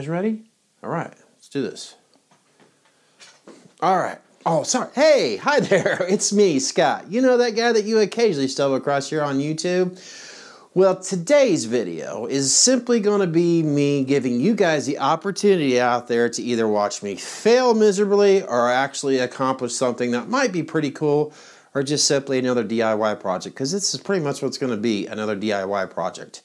guys ready? All right, let's do this. All right. Oh, sorry. Hey, hi there. It's me, Scott. You know that guy that you occasionally stumble across here on YouTube? Well, today's video is simply going to be me giving you guys the opportunity out there to either watch me fail miserably or actually accomplish something that might be pretty cool, or just simply another DIY project, because this is pretty much what's going to be, another DIY project.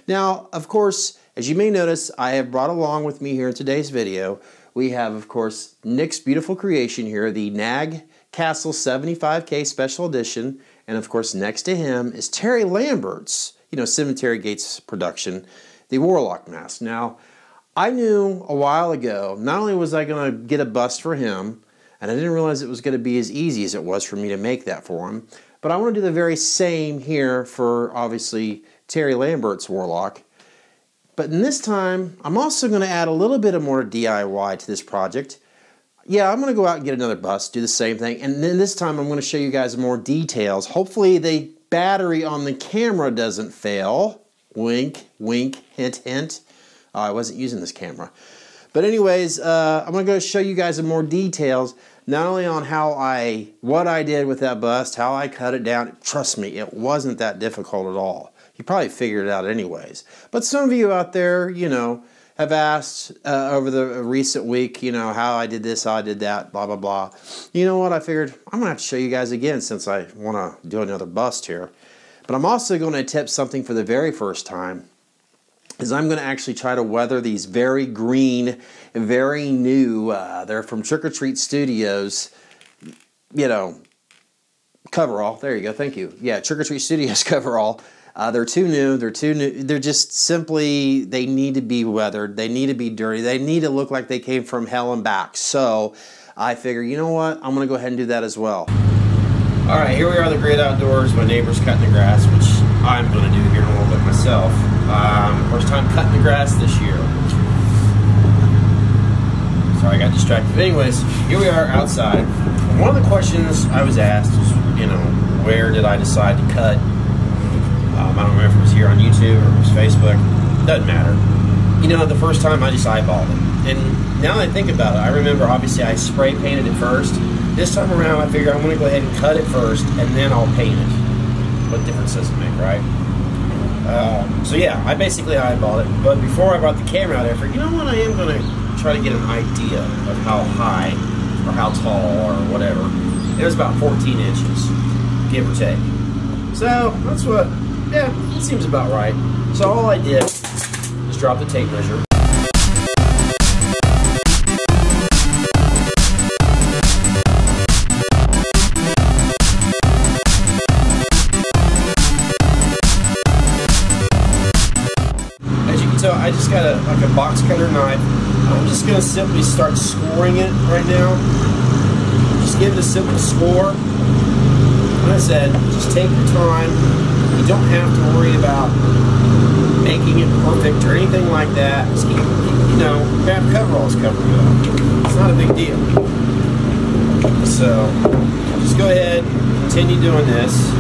Now, of course, as you may notice, I have brought along with me here in today's video, we have, of course, Nick's beautiful creation here, the Nag Castle 75K Special Edition, and of course, next to him is Terry Lambert's, Cemetery Gates production, the Warlock mask. Now, I knew a while ago, not only was I going to get a bust for him, and I didn't realize it was going to be as easy as it was for me to make that for him, but I want to do the very same here for, obviously, Terry Lambert's Warlock. But in this time, I'm also going to add a little bit of more DIY to this project. Yeah, I'm going to go out and get another bust, do the same thing, and then this time I'm going to show you guys more details. Hopefully the battery on the camera doesn't fail. Wink, wink, hint, hint. Oh, I wasn't using this camera. But anyways, I'm going to go show you guys some more details, not only on what I did with that bust, how I cut it down. Trust me, it wasn't that difficult at all. You probably figured it out anyways. But some of you out there, have asked over the recent week, how I did this, how I did that, blah, blah, blah. You know what? I figured I'm going to have to show you guys again since I want to do another bust here. But I'm also going to attempt something for the very first time, is I'm going to actually try to weather these very green, very new, they're from Trick or Treat Studios, coverall. There you go. Thank you. Yeah, Trick or Treat Studios coverall. They're too new. They're just simply, they need to be weathered. They need to be dirty. They need to look like they came from hell and back. So I figure, you know what? I'm going to go ahead and do that as well. All right, here we are in the great outdoors. My neighbor's cutting the grass, which I'm going to do here in a little bit myself. First time cutting the grass this year. Sorry, I got distracted. But anyways, here we are outside. One of the questions I was asked was, where did I decide to cut? I don't remember if it was here on YouTube or it was Facebook. Doesn't matter. The first time I just eyeballed it. And now that I think about it, I remember obviously I spray painted it first. This time around I figured I'm going to go ahead and cut it first and then I'll paint it. What difference does it make, right? So yeah, I basically eyeballed it. But before I brought the camera out there, I figured, you know what, I am going to try to get an idea of how high or how tall or whatever. It was about 14 inches, give or take. So that's what... yeah, it seems about right. So all I did was drop the tape measure. As you can tell, I just got a box cutter knife. I'm just going to simply start scoring it right now. Just give it a simple score. Like I said, just take your time. You don't have to worry about making it perfect or anything like that. Just keep, have coveralls covered it up. It's not a big deal. So, just go ahead and continue doing this.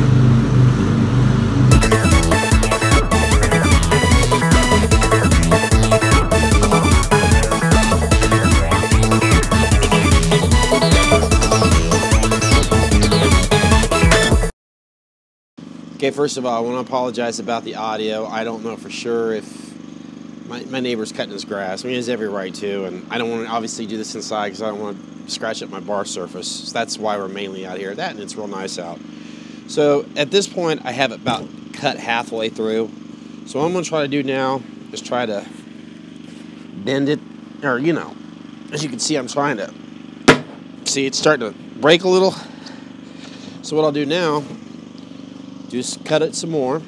Okay, first of all, I want to apologize about the audio. I don't know for sure if my neighbor's cutting his grass. I mean, he has every right to, and I don't want to obviously do this inside because I don't want to scratch up my bar surface. So that's why we're mainly out here. That, and it's real nice out. So at this point, I have it about cut halfway through. So what I'm going to try to do now is try to bend it, or, as you can see, I'm trying to, see it's starting to break a little. So what I'll do now, just cut it some more.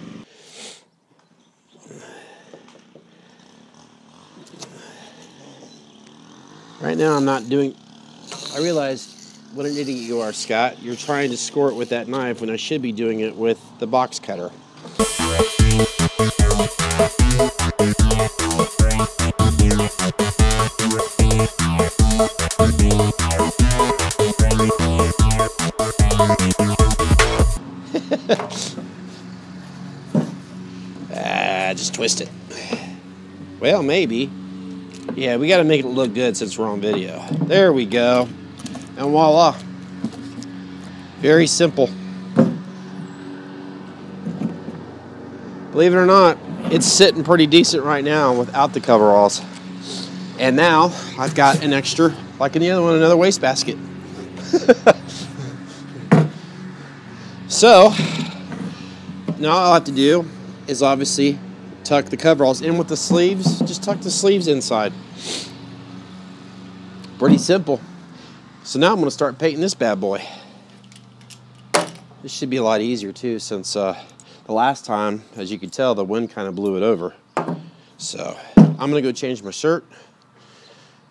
Right now I'm not doing... I realized what an idiot you are, Scott. You're trying to score it with that knife when I should be doing it with the box cutter. Just twist it. Well, maybe. Yeah, we got to make it look good since we're on video. There we go. And voila. Very simple. Believe it or not, it's sitting pretty decent right now without the coveralls. And now I've got an extra, like in the other one, another wastebasket. So now all I have to do is obviously tuck the coveralls in with the sleeves. Just tuck the sleeves inside. Pretty simple. So now I'm going to start painting this bad boy. This should be a lot easier too, since the last time, as you can tell, the wind kind of blew it over. So I'm going to go change my shirt,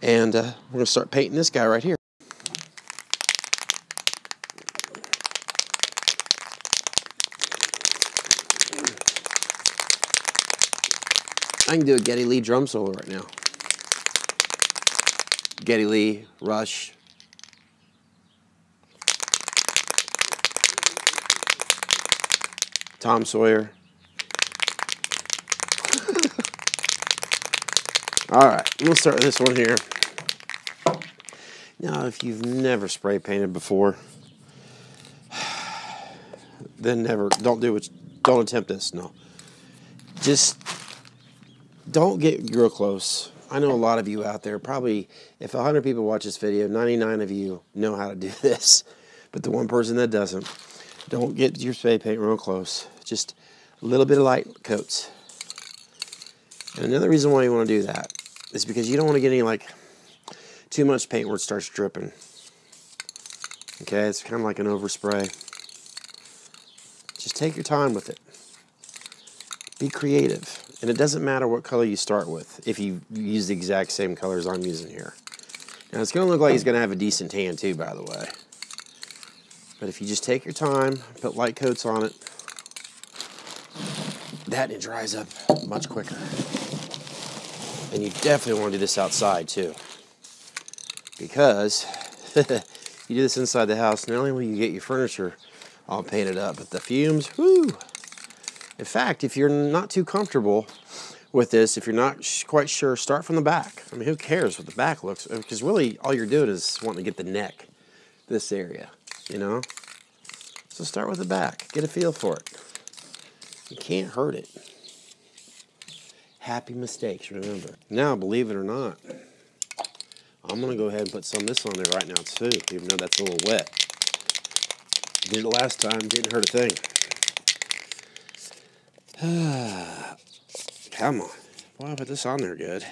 and we're going to start painting this guy right here. I can do a Geddy Lee drum solo right now. Geddy Lee, Rush. Tom Sawyer. All right, we'll start with this one here. Now, if you've never spray painted before, then don't attempt this, no. Just don't get real close. I know a lot of you out there, probably, if 100 people watch this video, 99 of you know how to do this. But the one person that doesn't, don't get your spray paint real close. Just a little bit of light coats. And another reason why you want to do that is because you don't want to get any, too much paint where it starts dripping. Okay, it's kind of like an overspray. Just take your time with it. Be creative. And it doesn't matter what color you start with if you use the exact same colors I'm using here. Now, it's going to look like he's going to have a decent tan too, by the way. But if you just take your time, put light coats on it, it dries up much quicker. And you definitely want to do this outside too. Because you do this inside the house, not only will you get your furniture all painted up, but the fumes, whoo! In fact, if you're not too comfortable with this, if you're not quite sure, start from the back. I mean, who cares what the back looks? Because really, all you're doing is wanting to get the neck, this area, you know? So start with the back. Get a feel for it. You can't hurt it. Happy mistakes, remember. Now, believe it or not, I'm going to go ahead and put some of this on there right now, too, even though that's a little wet. Did it last time, didn't hurt a thing. Come on. Boy, I put this on there good.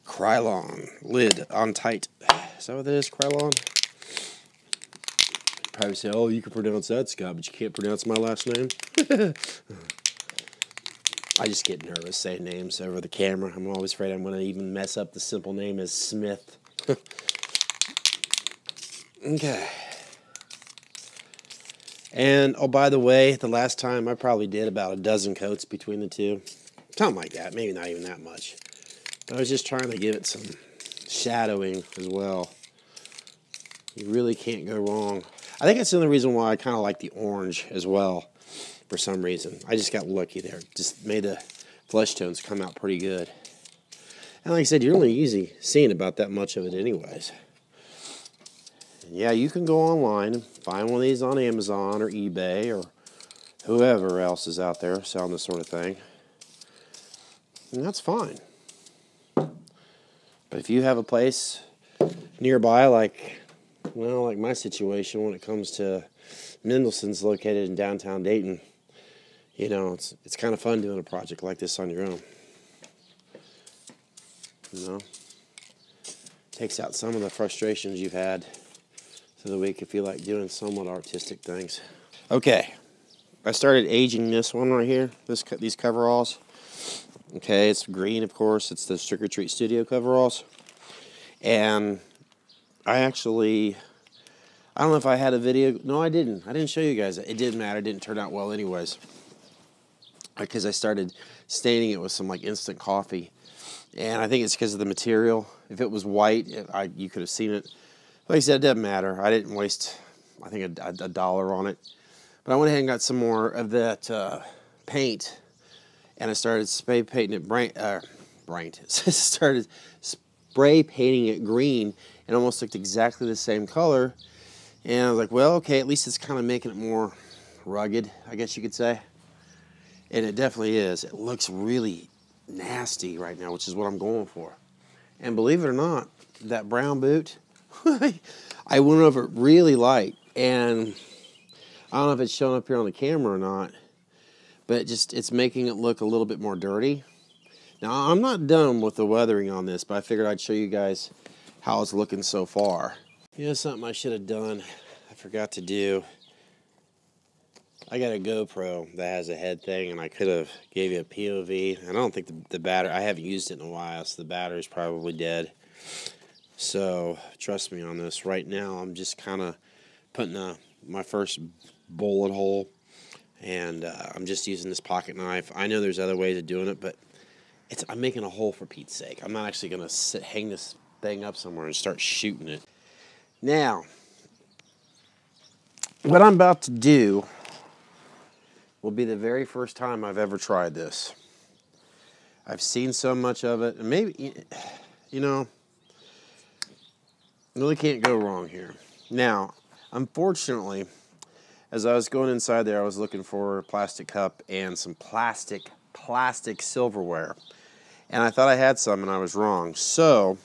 Krylon. Lid on tight. Is that what it is, Krylon? Probably say, oh, you can pronounce that, Scott, but you can't pronounce my last name. I just get nervous saying names over the camera. I'm always afraid I'm going to even mess up the simple name as Smith. Okay. And, oh, by the way, the last time I probably did about a dozen coats between the two. Something like that. Maybe not even that much. But I was just trying to give it some shadowing as well. You really can't go wrong. I think that's the only reason why I kind of like the orange as well, for some reason. I just got lucky there. Just made the flesh tones come out pretty good. And like I said, you're only easy seeing about that much of it anyways. And yeah, you can go online and find one of these on Amazon or eBay or whoever else is out there selling this sort of thing. And that's fine. But if you have a place nearby, like my situation when it comes to Mendelssohn's located in downtown Dayton, you know, it's kind of fun doing a project like this on your own. You know, takes out some of the frustrations you've had so that we can feel like doing somewhat artistic things. Okay, I started aging this one right here, these coveralls. Okay, it's green, of course. It's the Trick or Treat Studio coveralls. And I don't know if I had a video. No, I didn't. I didn't show you guys. It didn't matter. It didn't turn out well anyways. Because I started staining it with some instant coffee. And I think it's because of the material. If it was white, you could have seen it. Like I said, it doesn't matter. I didn't waste, I think, a $1 on it. But I went ahead and got some more of that paint. And I started spray painting it started spray painting it green and almost looked exactly the same color. And I was like, well, okay, at least it's kind of making it more rugged, I guess you could say. And it definitely is. It looks really nasty right now, which is what I'm going for. And believe it or not, that brown boot, I went over it really light. And I don't know if it's showing up here on the camera or not, but it's making it look a little bit more dirty. Now, I'm not done with the weathering on this, but I figured I'd show you guys how it's looking so far. You know something I should have done, I forgot to do. I got a GoPro that has a head thing, and I could have gave you a POV. I don't think the battery, I haven't used it in a while, so the battery's probably dead. So, trust me on this. Right now, I'm just kind of putting my first bullet hole, and I'm just using this pocket knife. I know there's other ways of doing it, but I'm making a hole for Pete's sake. I'm not actually going to hang this thing up somewhere and start shooting it. Now, what I'm about to do will be the very first time I've ever tried this. I've seen so much of it, and maybe, you know, really can't go wrong here. Now, unfortunately, as I was going inside there, I was looking for a plastic cup and some plastic silverware. And I thought I had some, and I was wrong. So,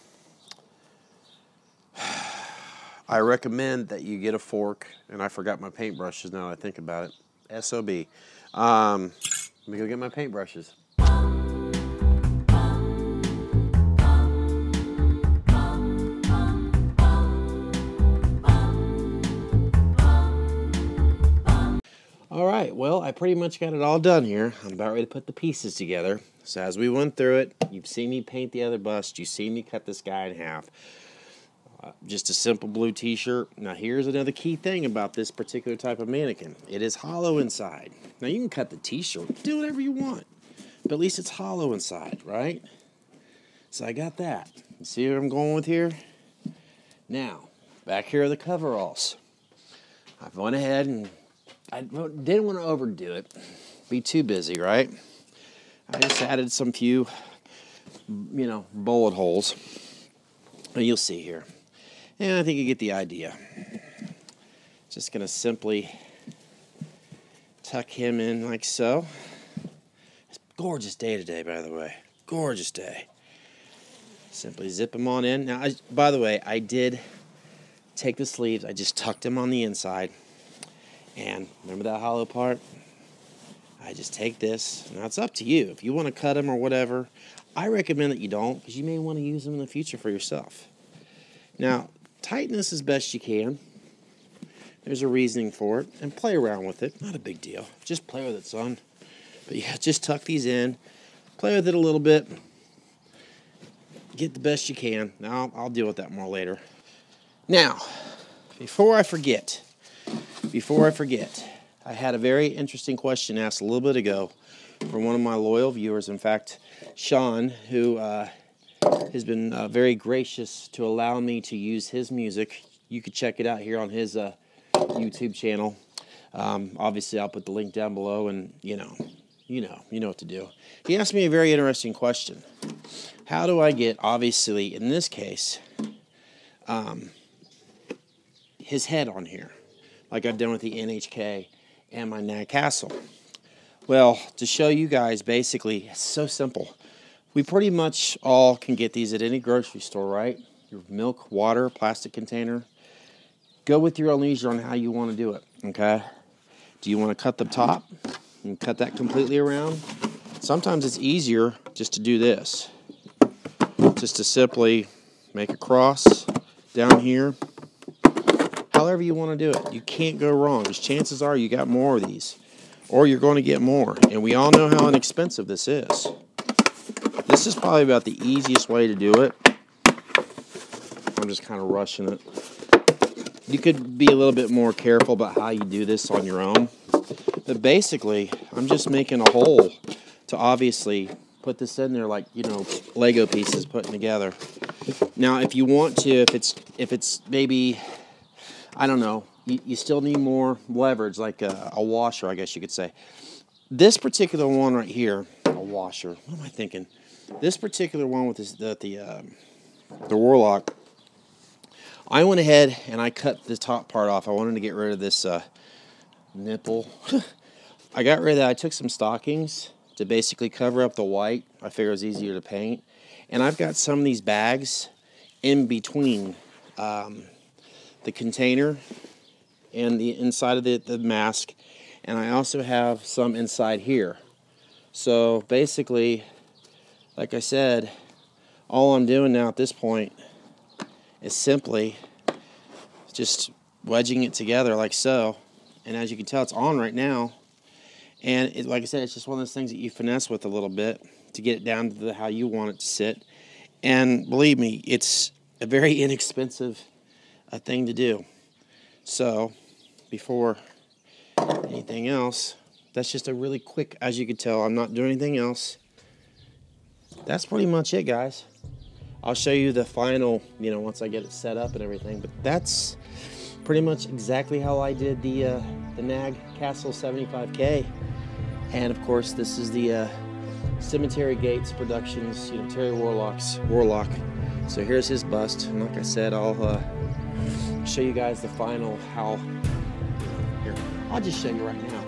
I recommend that you get a fork, and I forgot my paintbrushes now that I think about it. SOB. Let me go get my paintbrushes. All right, well, I pretty much got it all done here. I'm about ready to put the pieces together. So as we went through it, you've seen me paint the other bust. You've seen me cut this guy in half. Just a simple blue t-shirt. Now here's another key thing about this particular type of mannequin. It is hollow inside. Now you can cut the t-shirt, do whatever you want, but at least it's hollow inside, right? So I got that. You see where I'm going with here? Now, back here are the coveralls. I've went ahead and I didn't want to overdo it, be too busy, right? I just added some few, you know, bullet holes. And you'll see here. And I think you get the idea. Just going to simply tuck him in like so. It's a gorgeous day today, by the way. Gorgeous day. Simply zip him on in. Now, by the way, I did take the sleeves. I just tucked them on the inside. And remember that hollow part? I just take this. Now, it's up to you. If you want to cut them or whatever, I recommend that you don't, because you may want to use them in the future for yourself. Now, tighten this as best you can. There's a reasoning for it, and play around with it. Not a big deal. Just play with it, son. But yeah, just tuck these in. Play with it a little bit. Get the best you can. Now, I'll deal with that more later. Now, before I forget, I had a very interesting question asked a little bit ago from one of my loyal viewers. In fact, Sean, who has been very gracious to allow me to use his music. You could check it out here on his YouTube channel. Obviously, I'll put the link down below, and you know what to do. He asked me a very interesting question. How do I get, obviously, in this case, his head on here, like I've done with the NHK and my Nag Castle? Well, to show you guys, basically, it's so simple. We pretty much all can get these at any grocery store, right? Your milk, water, plastic container. Go with your own leisure on how you want to do it, okay? Do you want to cut the top and cut that completely around? Sometimes it's easier just to do this. Just to simply make a cross down here. However you want to do it. You can't go wrong, because chances are you got more of these. Or you're going to get more. And we all know how inexpensive this is. This is probably about the easiest way to do it. I'm just kind of rushing it. You could be a little bit more careful about how you do this on your own. But basically, I'm just making a hole to obviously put this in there like, you know, Lego pieces putting together. Now, if you want to, if it's maybe, I don't know, you still need more leverage, like a washer, I guess you could say. This particular one right here, a washer, what am I thinking? This particular one with the Warlock, I went ahead and I cut the top part off. I wanted to get rid of this nipple. I got rid of that. I took some stockings to basically cover up the white. I figured it was easier to paint. And I've got some of these bags in between the container and the inside of the mask. And I also have some inside here. So basically, like I said, all I'm doing now at this point is simply just wedging it together like so. And as you can tell, it's on right now. And like I said, it's just one of those things that you finesse with a little bit to get it down to how you want it to sit. And believe me, it's a very inexpensive thing to do. So before anything else, that's just a really quick, as you can tell, I'm not doing anything else. That's pretty much it, guys. I'll show you the final, once I get it set up and everything, but that's pretty much exactly how I did the NAG Castle 75K. And of course, this is the Cemetery Gates Productions, Terry Warlock. So here's his bust, and like I said, I'll show you guys the final how. Here, I'll just show you right now.